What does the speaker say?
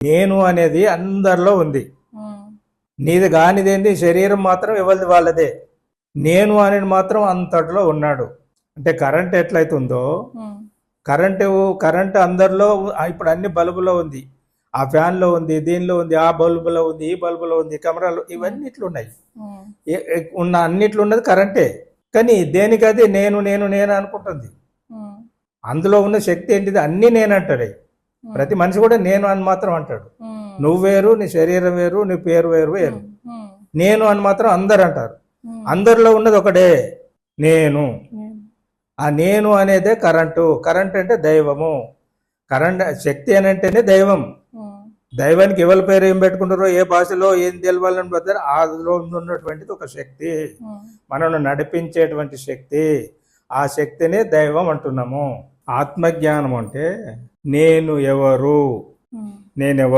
నేను అనేది అందరిలో ఉంది. నీది కానిదేంది శరీరం మాత్రం ఎవరిది వాళ్ళదే. నేను అనేది మాత్రం అంతట్లో ఉన్నాడు. అంటే కరెంట్ ఎట్లయితుందో కరెంట్ అందరిలో ఇప్పుడు అన్ని బల్బులో ఉంది, ఆ ఫ్యాన్లో ఉంది, దీనిలో ఉంది, ఆ బల్బులో ఉంది, ఈ బల్బులో ఉంది, కెమెరాలో, ఇవన్నీ ఇట్లున్నాయి. ఉన్న అన్నిట్లో ఉన్నది కరెంటే. కానీ దేనికది నేను నేను నేను అనుకుంటుంది. అందులో ఉన్న శక్తి ఏంటిది? అన్నీ నేనంటాడు. ప్రతి మనిషి కూడా నేను అని మాత్రం అంటాడు. నువ్వు వేరు, నీ శరీరం వేరు, నీ పేరు వేరు వేరు. నేను అని మాత్రం అందరు అంటారు. అందరిలో ఉన్నది ఒకటే నేను. ఆ నేను అనేదే కరెంటు. కరెంట్ అంటే దైవము. కరెంట్ శక్తి అని అంటేనే దైవం. దైవానికి ఎవరి పేరు ఏం పెట్టుకుంటారో, ఏ భాషలో ఏం తెలవాలని పెడతారో, అందులో ఉన్నటువంటిది ఒక శక్తి, మనను నడిపించేటువంటి శక్తి. ఆ శక్తినే దైవం అంటున్నాము. ఆత్మజ్ఞానం అంటే నేను ఎవరు, నేనెవరు